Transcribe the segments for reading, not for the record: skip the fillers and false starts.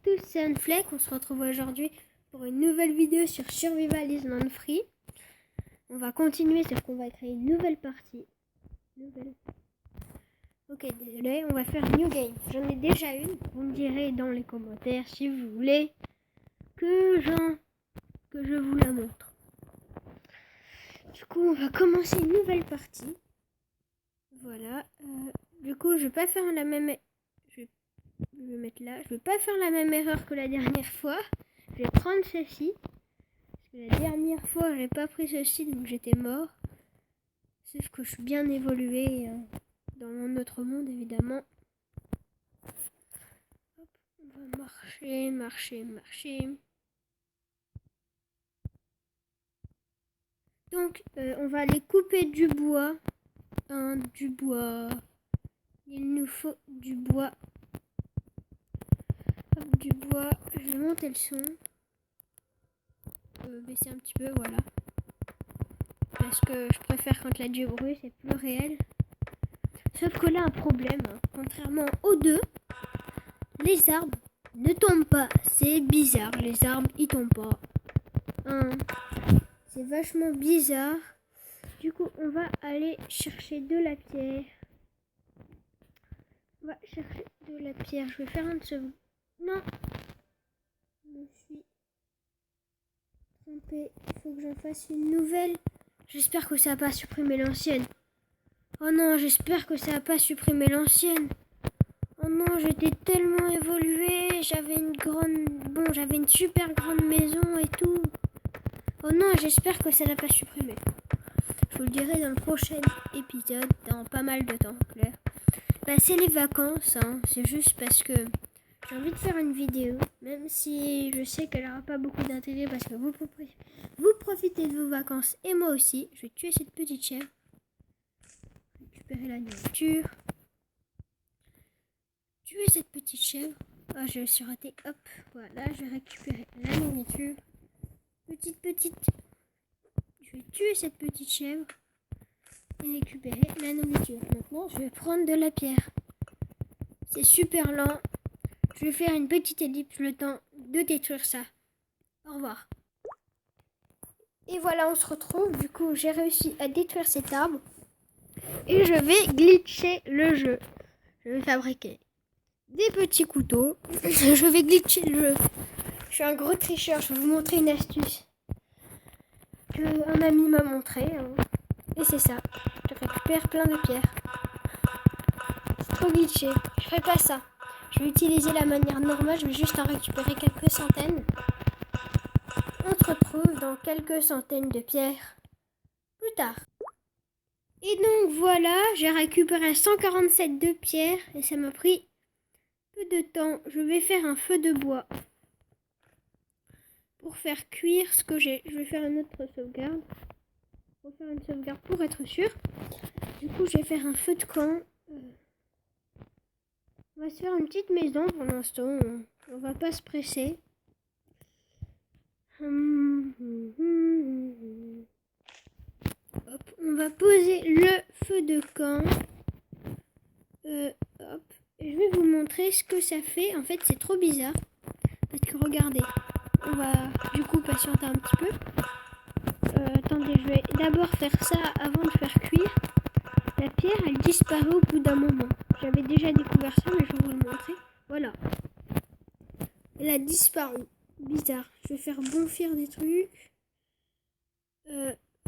tous, c'est Anfleck. On se retrouve aujourd'hui pour une nouvelle vidéo sur Survival Island Free. On va continuer, sauf qu'on va créer une nouvelle partie. Ok, désolé, on va faire New Game. J'en ai déjà une. Vous me direz dans les commentaires si vous voulez que je vous la montre. Du coup, on va commencer une nouvelle partie. Voilà. Du coup, je vais pas faire la même... Je vais mettre là. Je vais pas faire la même erreur que la dernière fois. Je vais prendre ceci. Parce que la dernière fois, j'ai pas pris ceci, donc j'étais mort. Sauf que je suis bien évolué dans mon autre monde, évidemment. Hop, on va marcher. Donc, on va aller couper du bois. Du bois. Il nous faut du bois. Hop, du bois. Je vais monter le son. Baisser un petit peu, voilà. Parce que je préfère quand il y a du bruit, c'est plus réel. Sauf que là, un problème. Contrairement aux deux, les arbres ne tombent pas. C'est bizarre. Les arbres, ils tombent pas. C'est vachement bizarre. Du coup, on va aller chercher de la pierre. Je vais faire un second. Non. Je me suis trompée. Il faut que j'en fasse une nouvelle. J'espère que ça va pas supprimer l'ancienne. Oh non, j'espère que ça va pas supprimer l'ancienne. Oh non, j'étais tellement évolué. J'avais une super grande maison et tout. Oh non, j'espère que ça n'a pas supprimé. Je vous le dirai dans le prochain épisode, dans pas mal de temps, clair. Bah, c'est les vacances, c'est juste parce que j'ai envie de faire une vidéo, même si je sais qu'elle n'aura pas beaucoup d'intérêt parce que vous profitez de vos vacances et moi aussi. Je vais tuer cette petite chèvre, récupérer la nourriture, tuer cette petite chèvre. Ah, je me suis raté, hop, voilà, je vais récupérer la nourriture. Petite. Je vais tuer cette petite chèvre et récupérer la nourriture. Maintenant, je vais prendre de la pierre. C'est super lent. Je vais faire une petite ellipse le temps de détruire ça. Au revoir. Et voilà, on se retrouve. Du coup, j'ai réussi à détruire cet arbre. Et je vais glitcher le jeu. Je vais fabriquer des petits couteaux. Je vais glitcher le jeu. Je suis un gros tricheur. Je vais vous montrer une astuce qu'un ami m'a montré. Et c'est ça. Je récupère plein de pierres. C'est trop glitché. Je ferai pas ça. Je vais utiliser la manière normale. Je vais juste en récupérer quelques centaines. On se retrouve dans quelques centaines de pierres plus tard. Et donc voilà, j'ai récupéré 147 de pierres. Et ça m'a pris peu de temps. Je vais faire un feu de bois. Pour faire cuire ce que j'ai. Je vais faire une autre sauvegarde. Pour faire une sauvegarde pour être sûr. Du coup, je vais faire un feu de camp. On va se faire une petite maison pour l'instant. On va pas se presser. Hop, on va poser le feu de camp. Hop. Et je vais vous montrer ce que ça fait. En fait, c'est trop bizarre. Parce que regardez. On va du coup patienter un petit peu. Attendez, je vais d'abord faire ça avant de faire cuire. La pierre, elle disparaît au bout d'un moment. J'avais déjà découvert ça, mais je vais vous le montrer. Voilà. Elle a disparu. Bizarre. Je vais faire bonfire des trucs.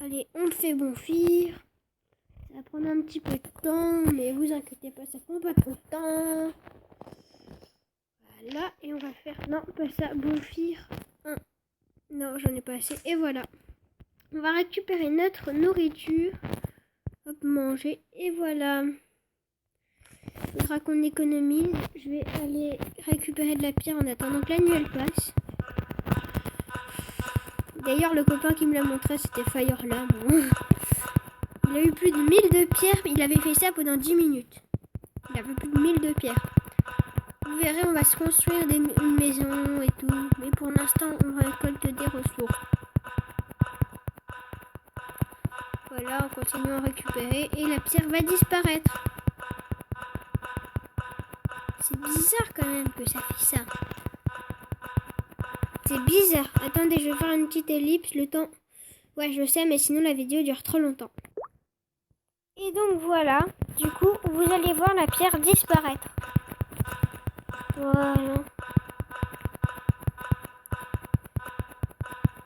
Allez, on le fait bonfire. Ça va prendre un petit peu de temps, mais vous inquiétez pas, ça prend pas trop de temps. Voilà, et on va faire... Non, pas ça, bonfire. Non, j'en ai pas assez. Et voilà. On va récupérer notre nourriture. Hop, manger. Et voilà. Il faudra qu'on économise. Je vais aller récupérer de la pierre en attendant que la nuit elle passe. D'ailleurs, le copain qui me l'a montré, c'était Firelam. Il a eu plus de 1000 de pierres. Il avait fait ça pendant 10 minutes. Il avait plus de 1000 de pierres. Vous verrez, on va se construire une maison et tout. Mais pour l'instant, on récolte des ressources. Voilà, on continue à récupérer. Et la pierre va disparaître. C'est bizarre quand même que ça fait ça. C'est bizarre. Attendez, je vais faire une petite ellipse. Le temps... Ouais, je sais, mais sinon la vidéo dure trop longtemps. Et donc voilà. Du coup, vous allez voir la pierre disparaître. Voilà.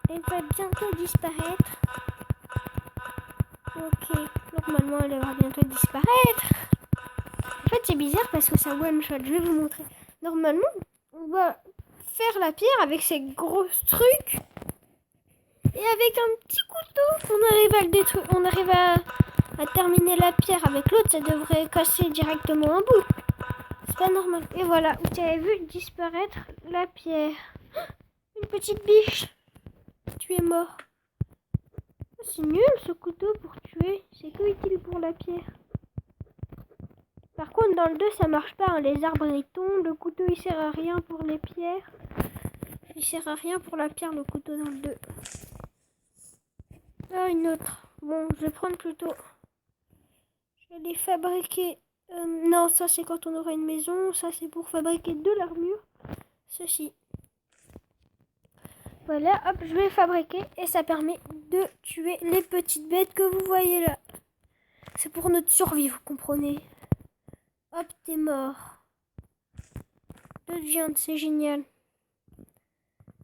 Elle va bientôt disparaître. Ok. Normalement, elle va bientôt disparaître. En fait, c'est bizarre parce que ça one shot. Je vais vous montrer. Normalement, on va faire la pierre avec ces gros trucs. Et avec un petit couteau, on arrive à le détruire. On arrive à terminer la pierre. Avec l'autre, ça devrait casser directement un bout. C'est pas normal. Et voilà, vous avez vu disparaître la pierre. Une petite biche. Tu es mort. C'est nul ce couteau pour tuer. C'est que utile pour la pierre. Par contre, dans le 2, ça marche pas. Hein. Les arbres ils tombent. Le couteau il sert à rien pour les pierres. Il sert à rien pour la pierre, le couteau dans le 2. Ah, une autre. Bon, je vais prendre plutôt. Je vais les fabriquer. Non, ça c'est quand on aura une maison. Ça c'est pour fabriquer de l'armure. Ceci. Voilà, hop, je vais fabriquer. Et ça permet de tuer les petites bêtes que vous voyez là. C'est pour notre survie, vous comprenez. Hop, t'es mort. 2 de viande, c'est génial.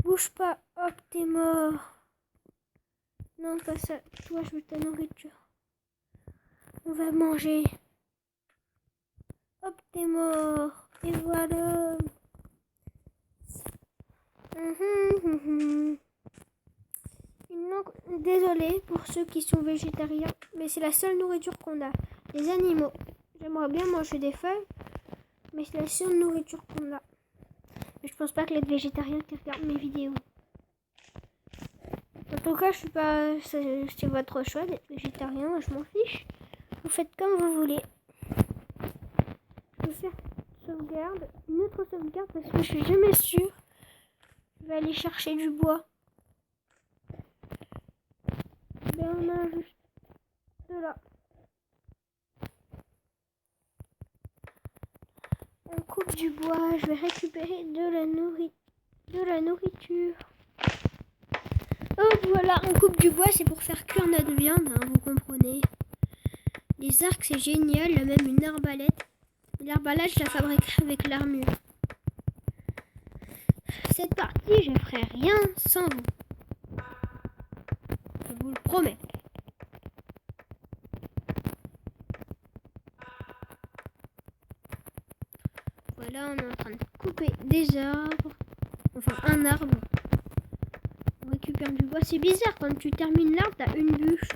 Bouge pas, hop, t'es mort. Non, pas ça. Toi, je veux ta nourriture. On va manger. Hop, t'es mort. Et voilà. Désolée pour ceux qui sont végétariens, mais c'est la seule nourriture qu'on a. Les animaux. J'aimerais bien manger des feuilles, mais c'est la seule nourriture qu'on a. Mais je pense pas que les végétariens qui regardent mes vidéos. En tout cas, je suis pas. C'est votre choix d'être végétarien, moi je m'en fiche. Vous faites comme vous voulez. Je vais faire une sauvegarde, une autre sauvegarde parce que je suis jamais sûre. Je vais aller chercher du bois. Ben on a juste de là. On coupe du bois, je vais récupérer de la nourriture. Oh voilà, on coupe du bois, c'est pour faire cuire notre viande, hein, vous comprenez. Les arcs c'est génial, là même une arbalète. L'arbalète je la fabriquerai avec l'armure. Cette partie je ferai rien sans vous. Je vous le promets. Voilà, on est en train de couper des arbres. Enfin, un arbre. On récupère du bois. C'est bizarre, quand tu termines l'arbre, t'as une bûche.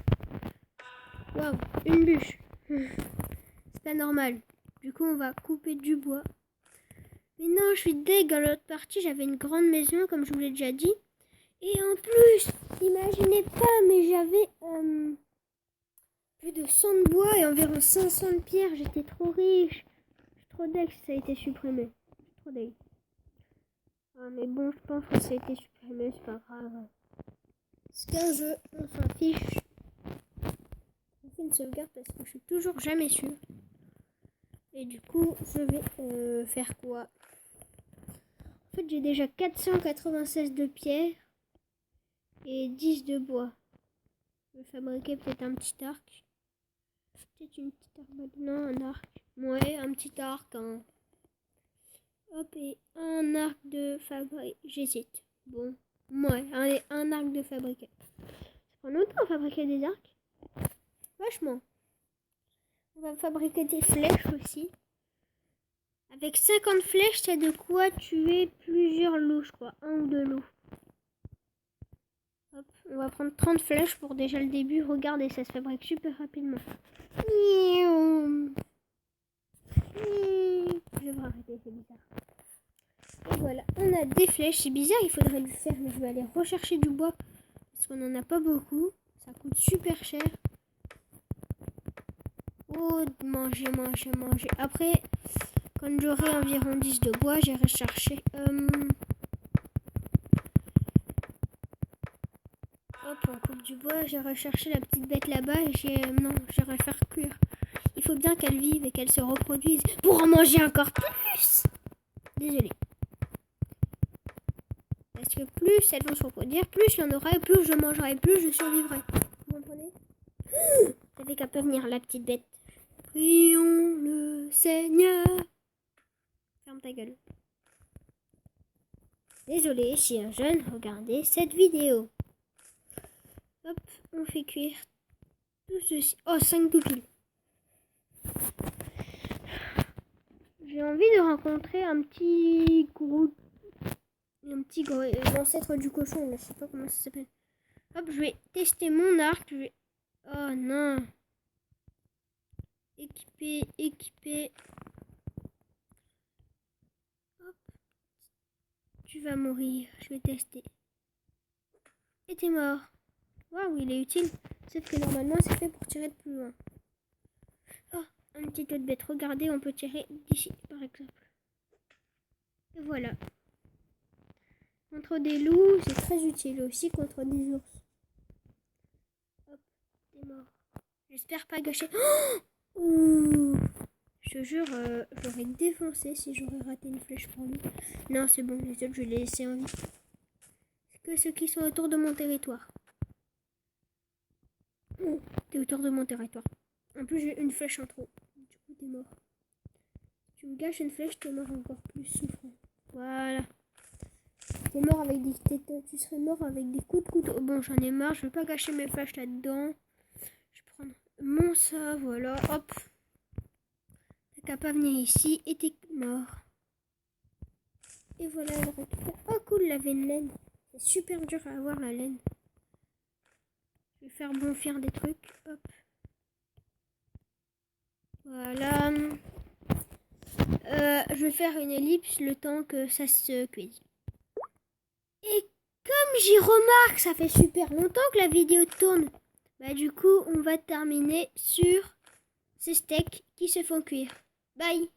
Waouh, une bûche. C'est pas normal. Du coup, on va couper du bois. Mais non, je suis deg. Dans l'autre partie, j'avais une grande maison, comme je vous l'ai déjà dit. Et en plus, imaginez pas, mais j'avais plus de 100 de bois et environ 500 de pierres. J'étais trop riche. Je suis trop deg si ça a été supprimé. Je suis trop deg. Ah, mais bon, je pense que ça a été supprimé, c'est pas grave. C'est qu'un jeu, on s'en fiche. On fait une sauvegarde parce que je suis toujours jamais sûre. Et du coup, je vais faire quoi? En fait, j'ai déjà 496 de pierre et 10 de bois. Je vais fabriquer peut-être un petit arc. Peut-être une petite arbalète. Non, un arc. Ouais, un petit arc. Hein. Hop, et un arc de fabrique. J'hésite. Bon, ouais, un arc de fabriquer. Ça prend longtemps à fabriquer des arcs. Vachement. On va fabriquer des flèches aussi. Avec 50 flèches, c'est de quoi tuer plusieurs loups, je crois. Un ou deux loups. Hop, on va prendre 30 flèches pour déjà le début. Regardez, ça se fabrique super rapidement. Je vais arrêter, c'est bizarre. Et voilà, on a des flèches. C'est bizarre, il faudrait le faire, mais je vais aller rechercher du bois. Parce qu'on n'en a pas beaucoup. Ça coûte super cher. Oh, manger. Après, quand j'aurai environ 10 de bois, j'irai chercher... Hop, on coupe du bois, j'irai chercher la petite bête là-bas et j'irai faire cuire. Il faut bien qu'elle vive et qu'elle se reproduise pour en manger encore plus. Désolée. Parce que plus elles vont se reproduire, plus il y en aura, et plus je mangerai, plus je survivrai. Vous comprenez? Ça fait qu'elle peut venir, la petite bête. Prions le Seigneur. Ferme ta gueule. Désolé si un jeune regardait cette vidéo. Hop, on fait cuire tout ceci. Oh, 5 pupilles. J'ai envie de rencontrer un petit gros, l'ancêtre du cochon, là, je sais pas comment ça s'appelle. Hop, je vais tester mon arc. Oh non. Équiper. Hop. Tu vas mourir, je vais tester. Et t'es mort. Waouh, il est utile. Sauf que normalement, c'est fait pour tirer de plus loin. Oh, un petit autre bête. Regardez, on peut tirer d'ici, par exemple. Et voilà. Contre des loups, c'est très utile aussi contre des ours. Hop, t'es mort. J'espère pas gâcher. Oh, ouh. Je te jure, j'aurais défoncé si j'aurais raté une flèche pour lui. Non, c'est bon, les autres, je les ai laissés en vie. C'est que ceux qui sont autour de mon territoire. Oh, t'es autour de mon territoire. En plus, j'ai une flèche en trop. Du coup, t'es mort. Tu me gâches une flèche, t'es mort encore plus souffrant. Voilà. T'es mort avec tu serais mort avec des coups de couteau. Bon, j'en ai marre, je vais pas gâcher mes flèches là-dedans. Je vais prendre mon ça, voilà, hop. T'as qu'à pas venir ici et t'es mort. Et voilà, elle récupère. Oh cool, la laine. C'est super dur à avoir la laine. Je vais faire bonfire des trucs, hop. Voilà. Je vais faire une ellipse le temps que ça se cuise. Et comme j'y remarque, ça fait super longtemps que la vidéo tourne. Bah du coup, on va terminer sur ces steaks qui se font cuire. Bye!